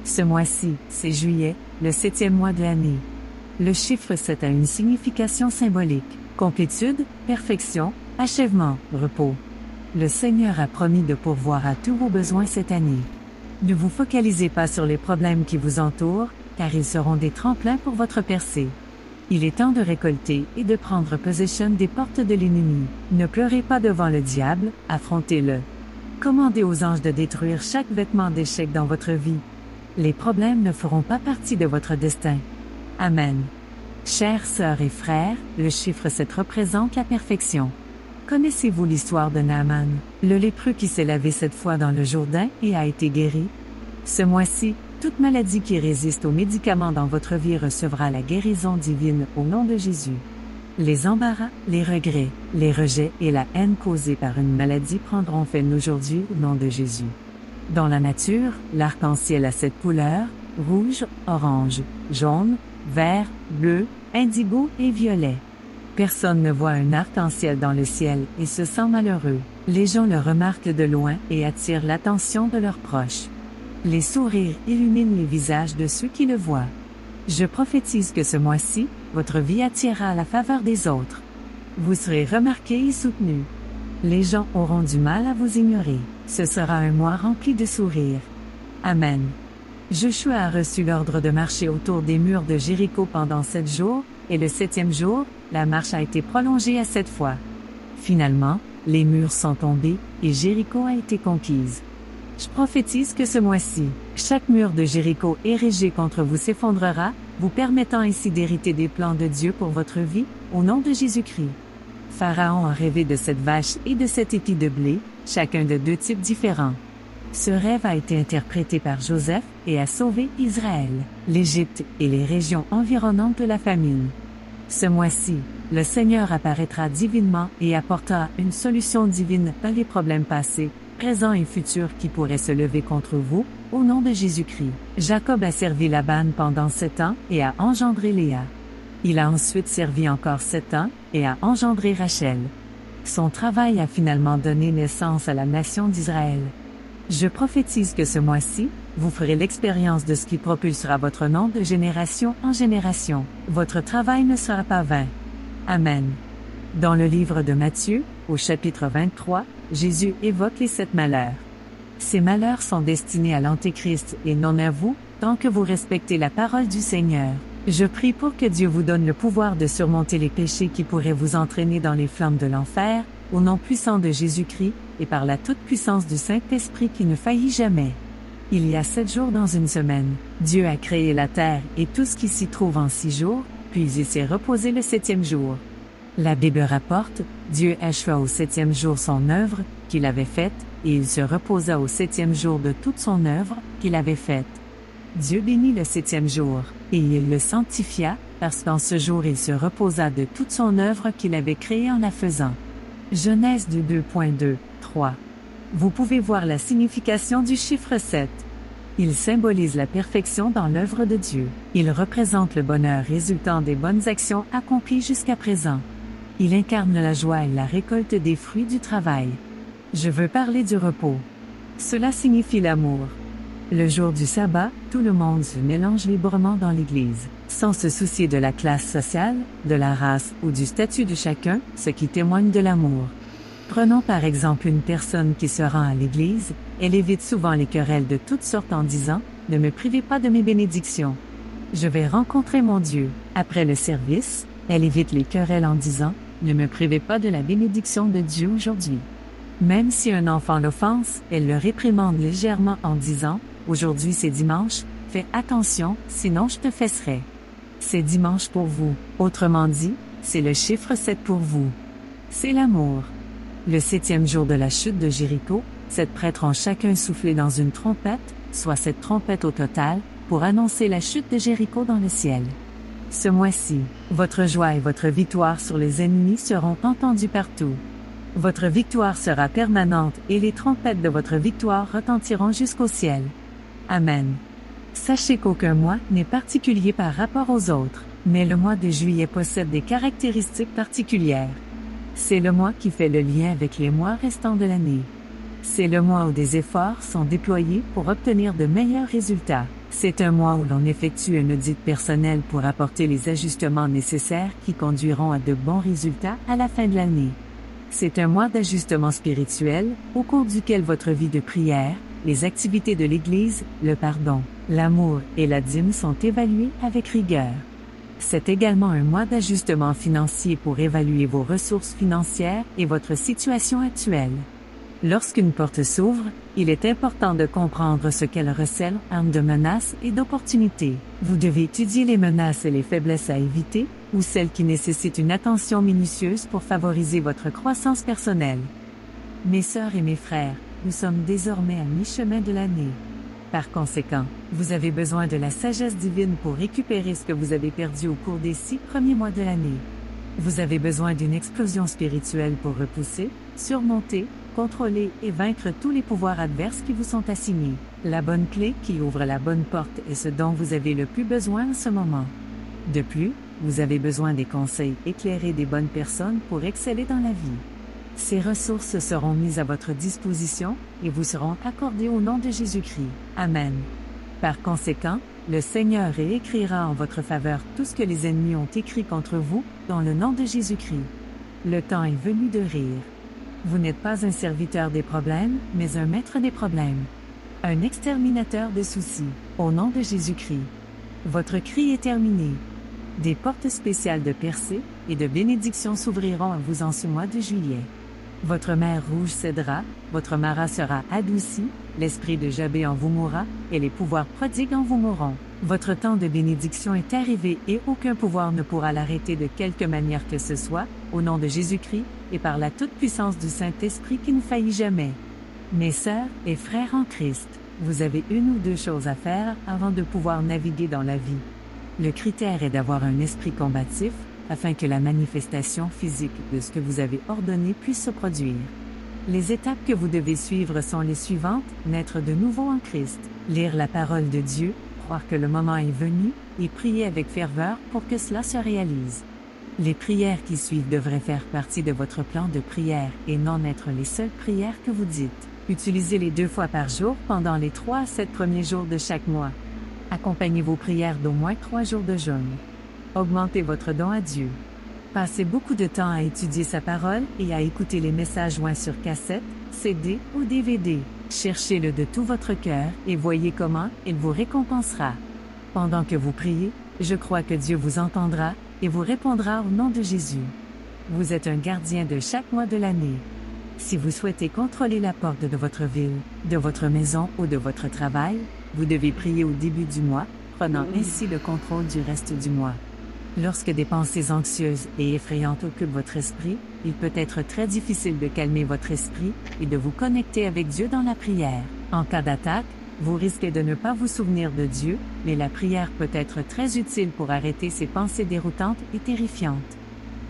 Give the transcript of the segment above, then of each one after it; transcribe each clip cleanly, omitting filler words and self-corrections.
Ce mois-ci, c'est juillet, le 7e mois de l'année. Le chiffre 7 a une signification symbolique: complétude, perfection, achèvement, repos. Le Seigneur a promis de pourvoir à tous vos besoins cette année. Ne vous focalisez pas sur les problèmes qui vous entourent, car ils seront des tremplins pour votre percée. Il est temps de récolter et de prendre possession des portes de l'ennemi. Ne pleurez pas devant le diable, affrontez-le. Commandez aux anges de détruire chaque vêtement d'échec dans votre vie. Les problèmes ne feront pas partie de votre destin. Amen. Chères sœurs et frères, le chiffre 7 représente la perfection. Connaissez-vous l'histoire de Naaman, le lépreux qui s'est lavé 7 fois dans le Jourdain et a été guéri? Ce mois-ci, toute maladie qui résiste aux médicaments dans votre vie recevra la guérison divine au nom de Jésus. Les embarras, les regrets, les rejets et la haine causée par une maladie prendront fin aujourd'hui au nom de Jésus. Dans la nature, l'arc-en-ciel a 7 couleurs: rouge, orange, jaune, vert, bleu, indigo et violet. Personne ne voit un arc-en-ciel dans le ciel et se sent malheureux. Les gens le remarquent de loin et attirent l'attention de leurs proches. Les sourires illuminent les visages de ceux qui le voient. Je prophétise que ce mois-ci, votre vie attirera la faveur des autres. Vous serez remarqué et soutenu. Les gens auront du mal à vous ignorer. Ce sera un mois rempli de sourires. Amen. Joshua a reçu l'ordre de marcher autour des murs de Jéricho pendant 7 jours, et le 7e jour, la marche a été prolongée à 7 fois. Finalement, les murs sont tombés, et Jéricho a été conquise. Je prophétise que ce mois-ci, chaque mur de Jéricho érigé contre vous s'effondrera, vous permettant ainsi d'hériter des plans de Dieu pour votre vie, au nom de Jésus-Christ. Pharaon a rêvé de cette vache et de cet épi de blé, chacun de 2 types différents. Ce rêve a été interprété par Joseph et a sauvé Israël, l'Égypte et les régions environnantes de la famine. Ce mois-ci, le Seigneur apparaîtra divinement et apportera une solution divine à les problèmes passés, présents et futurs qui pourraient se lever contre vous, au nom de Jésus-Christ. Jacob a servi Laban pendant 7 ans et a engendré Léa. Il a ensuite servi encore 7 ans et a engendré Rachel. Son travail a finalement donné naissance à la nation d'Israël. Je prophétise que ce mois-ci, vous ferez l'expérience de ce qui propulsera votre nom de génération en génération. Votre travail ne sera pas vain. Amen. Dans le livre de Matthieu, au chapitre 23, Jésus évoque les 7 malheurs. Ces malheurs sont destinés à l'Antéchrist et non à vous, tant que vous respectez la parole du Seigneur. Je prie pour que Dieu vous donne le pouvoir de surmonter les péchés qui pourraient vous entraîner dans les flammes de l'enfer, au nom puissant de Jésus-Christ, et par la toute-puissance du Saint-Esprit qui ne faillit jamais. Il y a 7 jours dans une semaine. Dieu a créé la terre et tout ce qui s'y trouve en 6 jours, puis il s'est reposé le 7e jour. La Bible rapporte, Dieu acheva au 7e jour son œuvre, qu'il avait faite, et il se reposa au 7e jour de toute son œuvre, qu'il avait faite. Dieu bénit le 7e jour, et il le sanctifia, parce qu'en ce jour il se reposa de toute son œuvre qu'il avait créée en la faisant. Genèse 2:3. Vous pouvez voir la signification du chiffre 7. Il symbolise la perfection dans l'œuvre de Dieu. Il représente le bonheur résultant des bonnes actions accomplies jusqu'à présent. Il incarne la joie et la récolte des fruits du travail. Je veux parler du repos. Cela signifie l'amour. Le jour du sabbat, tout le monde se mélange librement dans l'Église, sans se soucier de la classe sociale, de la race ou du statut de chacun, ce qui témoigne de l'amour. Prenons par exemple une personne qui se rend à l'Église, elle évite souvent les querelles de toutes sortes en disant « Ne me privez pas de mes bénédictions. Je vais rencontrer mon Dieu. » Après le service, elle évite les querelles en disant « Ne me privez pas de la bénédiction de Dieu aujourd'hui. » Même si un enfant l'offense, elle le réprimande légèrement en disant « Aujourd'hui c'est dimanche, fais attention, sinon je te fesserai. » C'est dimanche pour vous. Autrement dit, c'est le chiffre 7 pour vous. C'est l'amour. Le 7e jour de la chute de Jéricho, 7 prêtres ont chacun soufflé dans une trompette, soit 7 trompettes au total, pour annoncer la chute de Jéricho dans le ciel. Ce mois-ci, votre joie et votre victoire sur les ennemis seront entendues partout. Votre victoire sera permanente et les trompettes de votre victoire retentiront jusqu'au ciel. Amen. Sachez qu'aucun mois n'est particulier par rapport aux autres, mais le mois de juillet possède des caractéristiques particulières. C'est le mois qui fait le lien avec les mois restants de l'année. C'est le mois où des efforts sont déployés pour obtenir de meilleurs résultats. C'est un mois où l'on effectue un audit personnel pour apporter les ajustements nécessaires qui conduiront à de bons résultats à la fin de l'année. C'est un mois d'ajustement spirituel, au cours duquel votre vie de prière, les activités de l'Église, le pardon, l'amour et la dîme sont évalués avec rigueur. C'est également un mois d'ajustement financier pour évaluer vos ressources financières et votre situation actuelle. Lorsqu'une porte s'ouvre, il est important de comprendre ce qu'elle recèle en termes de menaces et d'opportunités. Vous devez étudier les menaces et les faiblesses à éviter, ou celles qui nécessitent une attention minutieuse pour favoriser votre croissance personnelle. Mes sœurs et mes frères, nous sommes désormais à mi-chemin de l'année. Par conséquent, vous avez besoin de la sagesse divine pour récupérer ce que vous avez perdu au cours des 6 premiers mois de l'année. Vous avez besoin d'une explosion spirituelle pour repousser, surmonter, contrôler et vaincre tous les pouvoirs adverses qui vous sont assignés. La bonne clé qui ouvre la bonne porte est ce dont vous avez le plus besoin en ce moment. De plus, vous avez besoin des conseils éclairés des bonnes personnes pour exceller dans la vie. Ces ressources seront mises à votre disposition et vous seront accordées au nom de Jésus-Christ. Amen. Par conséquent, le Seigneur réécrira en votre faveur tout ce que les ennemis ont écrit contre vous, dans le nom de Jésus-Christ. Le temps est venu de rire. Vous n'êtes pas un serviteur des problèmes, mais un maître des problèmes. Un exterminateur de soucis, au nom de Jésus-Christ. Votre cri est terminé. Des portes spéciales de percée et de bénédiction s'ouvriront à vous en ce mois de juillet. Votre mer rouge cédera, votre marat sera adouci, l'esprit de Jabé en vous mourra, et les pouvoirs prodigues en vous mourront. Votre temps de bénédiction est arrivé et aucun pouvoir ne pourra l'arrêter de quelque manière que ce soit, au nom de Jésus-Christ, et par la toute-puissance du Saint-Esprit qui ne faillit jamais. Mes sœurs et frères en Christ, vous avez une ou deux choses à faire avant de pouvoir naviguer dans la vie. Le critère est d'avoir un esprit combatif, afin que la manifestation physique de ce que vous avez ordonné puisse se produire. Les étapes que vous devez suivre sont les suivantes: naître de nouveau en Christ, lire la parole de Dieu, croire que le moment est venu, et prier avec ferveur pour que cela se réalise. Les prières qui suivent devraient faire partie de votre plan de prière et non être les seules prières que vous dites. Utilisez-les 2 fois par jour pendant les 3 à 7 premiers jours de chaque mois. Accompagnez vos prières d'au moins 3 jours de jeûne. Augmentez votre don à Dieu. Passez beaucoup de temps à étudier sa parole et à écouter les messages joints sur cassette, CD ou DVD. Cherchez-le de tout votre cœur et voyez comment il vous récompensera. Pendant que vous priez, je crois que Dieu vous entendra et vous répondra au nom de Jésus. Vous êtes un gardien de chaque mois de l'année. Si vous souhaitez contrôler la porte de votre ville, de votre maison ou de votre travail, vous devez prier au début du mois, prenant ainsi le contrôle du reste du mois. Lorsque des pensées anxieuses et effrayantes occupent votre esprit, il peut être très difficile de calmer votre esprit et de vous connecter avec Dieu dans la prière. En cas d'attaque, vous risquez de ne pas vous souvenir de Dieu, mais la prière peut être très utile pour arrêter ces pensées déroutantes et terrifiantes.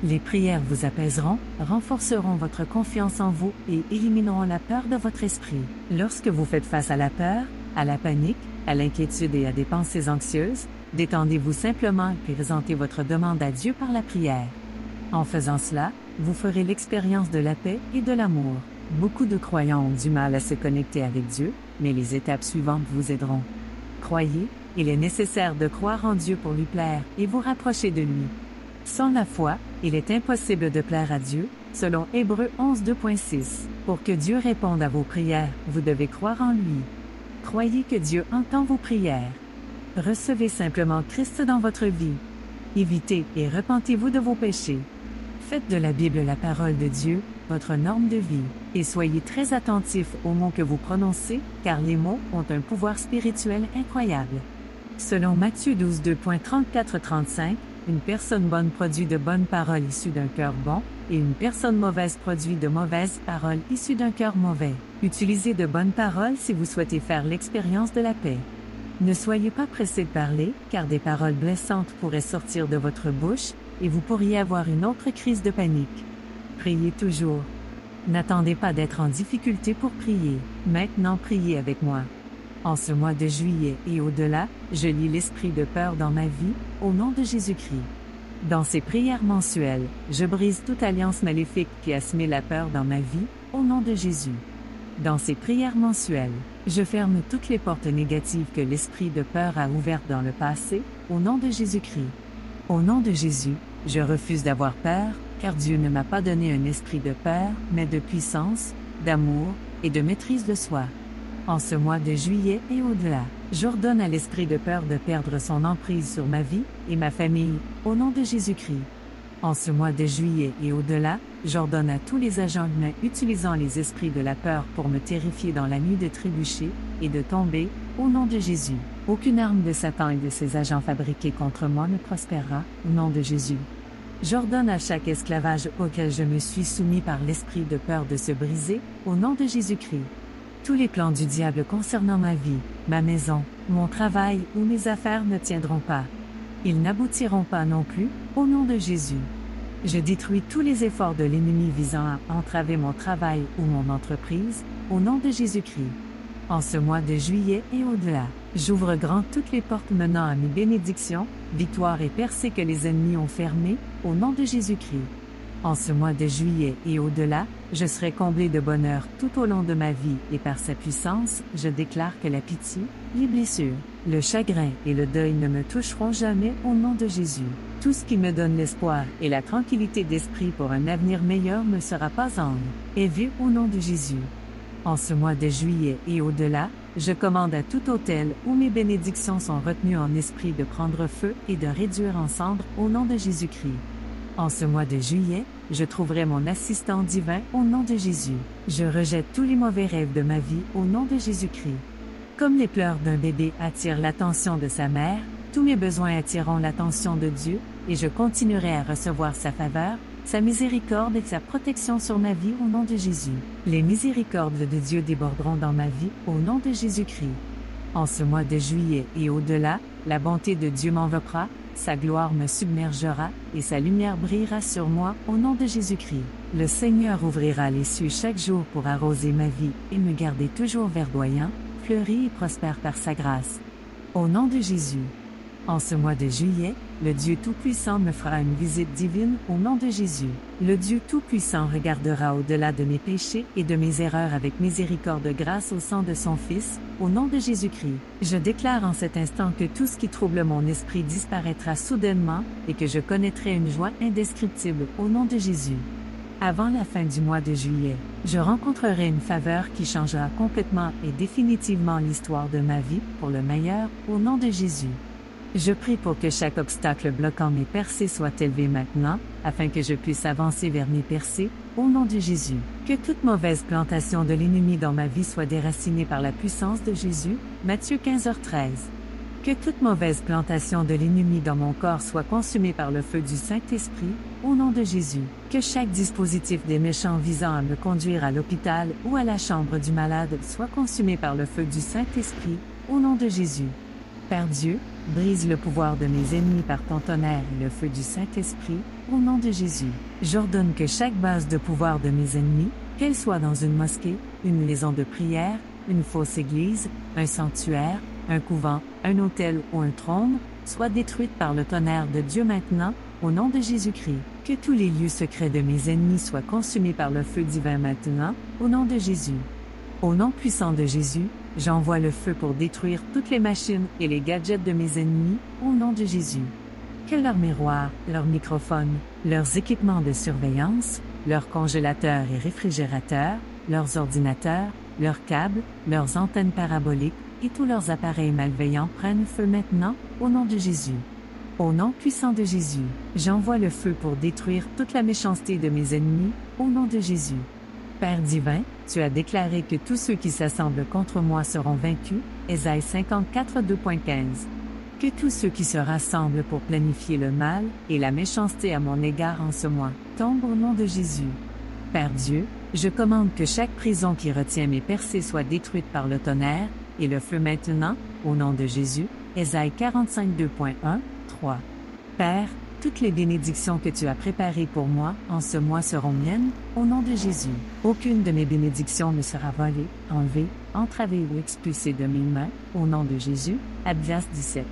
Les prières vous apaiseront, renforceront votre confiance en vous et élimineront la peur de votre esprit. Lorsque vous faites face à la peur, à la panique, à l'inquiétude et à des pensées anxieuses, détendez-vous simplement et présentez votre demande à Dieu par la prière. En faisant cela, vous ferez l'expérience de la paix et de l'amour. Beaucoup de croyants ont du mal à se connecter avec Dieu, mais les étapes suivantes vous aideront. Croyez, il est nécessaire de croire en Dieu pour lui plaire et vous rapprocher de lui. Sans la foi, il est impossible de plaire à Dieu, selon Hébreux 11, 2.6. Pour que Dieu réponde à vos prières, vous devez croire en lui. Croyez que Dieu entend vos prières. Recevez simplement Christ dans votre vie. Évitez et repentez-vous de vos péchés. Faites de la Bible la parole de Dieu, votre norme de vie, et soyez très attentifs aux mots que vous prononcez, car les mots ont un pouvoir spirituel incroyable. Selon Matthieu 12, 2.34-35, une personne bonne produit de bonnes paroles issues d'un cœur bon, et une personne mauvaise produit de mauvaises paroles issues d'un cœur mauvais. Utilisez de bonnes paroles si vous souhaitez faire l'expérience de la paix. Ne soyez pas pressé de parler, car des paroles blessantes pourraient sortir de votre bouche, et vous pourriez avoir une autre crise de panique. Priez toujours. N'attendez pas d'être en difficulté pour prier. Maintenant priez avec moi. En ce mois de juillet et au-delà, je lis l'esprit de peur dans ma vie, au nom de Jésus-Christ. Dans ces prières mensuelles, je brise toute alliance maléfique qui a semé la peur dans ma vie, au nom de Jésus. Dans ces prières mensuelles, Je ferme toutes les portes négatives que l'esprit de peur a ouvertes dans le passé, au nom de Jésus-Christ. Au nom de Jésus, je refuse d'avoir peur, car Dieu ne m'a pas donné un esprit de peur, mais de puissance, d'amour et de maîtrise de soi. En ce mois de juillet et au-delà, j'ordonne à l'esprit de peur de perdre son emprise sur ma vie et ma famille, au nom de Jésus-Christ. En ce mois de juillet et au-delà, j'ordonne à tous les agents humains utilisant les esprits de la peur pour me terrifier dans la nuit de trébucher et de tomber, au nom de Jésus. Aucune arme de Satan et de ses agents fabriqués contre moi ne prospérera, au nom de Jésus. J'ordonne à chaque esclavage auquel je me suis soumis par l'esprit de peur de se briser, au nom de Jésus-Christ. Tous les plans du diable concernant ma vie, ma maison, mon travail ou mes affaires ne tiendront pas. Ils n'aboutiront pas non plus, au nom de Jésus. Je détruis tous les efforts de l'ennemi visant à entraver mon travail ou mon entreprise, au nom de Jésus-Christ. En ce mois de juillet et au-delà, j'ouvre grand toutes les portes menant à mes bénédictions, victoires et percées que les ennemis ont fermées, au nom de Jésus-Christ. En ce mois de juillet et au-delà, je serai comblé de bonheur tout au long de ma vie et par sa puissance, je déclare que la pitié, les blessures, le chagrin et le deuil ne me toucheront jamais au nom de Jésus. Tout ce qui me donne l'espoir et la tranquillité d'esprit pour un avenir meilleur me sera pas enlevé et vu au nom de Jésus. En ce mois de juillet et au-delà, je commande à tout autel où mes bénédictions sont retenues en esprit de prendre feu et de réduire en cendres au nom de Jésus-Christ. En ce mois de juillet, je trouverai mon assistant divin au nom de Jésus. Je rejette tous les mauvais rêves de ma vie au nom de Jésus-Christ. Comme les pleurs d'un bébé attirent l'attention de sa mère, tous mes besoins attireront l'attention de Dieu, et je continuerai à recevoir sa faveur, sa miséricorde et sa protection sur ma vie au nom de Jésus. Les miséricordes de Dieu déborderont dans ma vie au nom de Jésus-Christ. En ce mois de juillet et au-delà, la bonté de Dieu m'enveloppera, sa gloire me submergera et sa lumière brillera sur moi au nom de Jésus-Christ. Le Seigneur ouvrira les cieux chaque jour pour arroser ma vie et me garder toujours verdoyant, fleuri et prospère par sa grâce. Au nom de Jésus. En ce mois de juillet, le Dieu Tout-Puissant me fera une visite divine au nom de Jésus. Le Dieu Tout-Puissant regardera au-delà de mes péchés et de mes erreurs avec miséricorde grâce au sang de son Fils, au nom de Jésus-Christ. Je déclare en cet instant que tout ce qui trouble mon esprit disparaîtra soudainement et que je connaîtrai une joie indescriptible au nom de Jésus. Avant la fin du mois de juillet, je rencontrerai une faveur qui changera complètement et définitivement l'histoire de ma vie pour le meilleur au nom de Jésus. Je prie pour que chaque obstacle bloquant mes percées soit élevé maintenant, afin que je puisse avancer vers mes percées, au nom de Jésus. Que toute mauvaise plantation de l'ennemi dans ma vie soit déracinée par la puissance de Jésus, Matthieu 15h13. Que toute mauvaise plantation de l'ennemi dans mon corps soit consumée par le feu du Saint-Esprit, au nom de Jésus. Que chaque dispositif des méchants visant à me conduire à l'hôpital ou à la chambre du malade soit consumé par le feu du Saint-Esprit, au nom de Jésus. Père Dieu, brise le pouvoir de mes ennemis par ton tonnerre et le feu du Saint-Esprit, au nom de Jésus. J'ordonne que chaque base de pouvoir de mes ennemis, qu'elle soit dans une mosquée, une maison de prière, une fausse église, un sanctuaire, un couvent, un autel ou un trône, soit détruite par le tonnerre de Dieu maintenant, au nom de Jésus-Christ. Que tous les lieux secrets de mes ennemis soient consumés par le feu divin maintenant, au nom de Jésus. Au nom puissant de Jésus, j'envoie le feu pour détruire toutes les machines et les gadgets de mes ennemis, au nom de Jésus. Que leurs miroirs, leurs microphones, leurs équipements de surveillance, leurs congélateurs et réfrigérateurs, leurs ordinateurs, leurs câbles, leurs antennes paraboliques et tous leurs appareils malveillants prennent feu maintenant, au nom de Jésus. Au nom puissant de Jésus, j'envoie le feu pour détruire toute la méchanceté de mes ennemis, au nom de Jésus. Père divin, tu as déclaré que tous ceux qui s'assemblent contre moi seront vaincus, Ésaïe 54, 2.15. Que tous ceux qui se rassemblent pour planifier le mal et la méchanceté à mon égard en ce mois tombent au nom de Jésus. Père Dieu, je commande que chaque prison qui retient mes percées soit détruite par le tonnerre et le feu maintenant, au nom de Jésus, Ésaïe 45, 2.1, 3. Père, toutes les bénédictions que tu as préparées pour moi en ce mois seront miennes, au nom de Jésus. Aucune de mes bénédictions ne sera volée, enlevée, entravée ou expulsée de mes mains, au nom de Jésus, Abdias 17.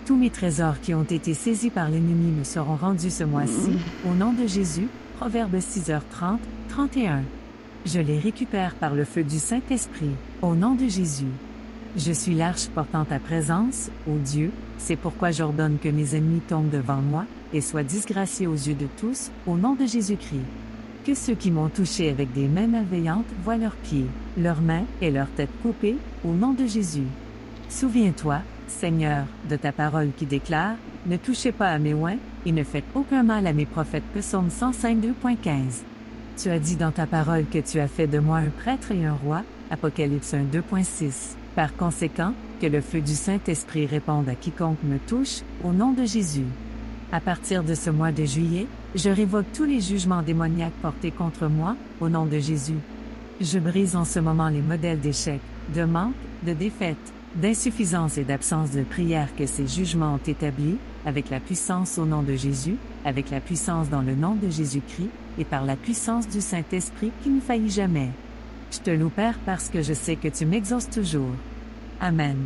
Tous mes trésors qui ont été saisis par l'ennemi me seront rendus ce mois-ci, au nom de Jésus, Proverbe 6h30, 31. Je les récupère par le feu du Saint-Esprit, au nom de Jésus. Je suis l'arche portant ta présence, ô Dieu, c'est pourquoi j'ordonne que mes ennemis tombent devant moi, et soient disgraciés aux yeux de tous, au nom de Jésus-Christ. Que ceux qui m'ont touché avec des mains malveillantes voient leurs pieds, leurs mains et leurs têtes coupées, au nom de Jésus. Souviens-toi, Seigneur, de ta parole qui déclare, « Ne touchez pas à mes oins, et ne faites aucun mal à mes prophètes » Psaume 105 2.15. Tu as dit dans ta parole que tu as fait de moi un prêtre et un roi, Apocalypse 1 2.6. Par conséquent, que le feu du Saint-Esprit réponde à quiconque me touche, au nom de Jésus. À partir de ce mois de juillet, je révoque tous les jugements démoniaques portés contre moi, au nom de Jésus. Je brise en ce moment les modèles d'échec, de manque, de défaite, d'insuffisance et d'absence de prière que ces jugements ont établis, avec la puissance au nom de Jésus, avec la puissance dans le nom de Jésus-Christ, et par la puissance du Saint-Esprit qui ne faillit jamais. Je te loue, Père, parce que je sais que tu m'exauces toujours. Amen.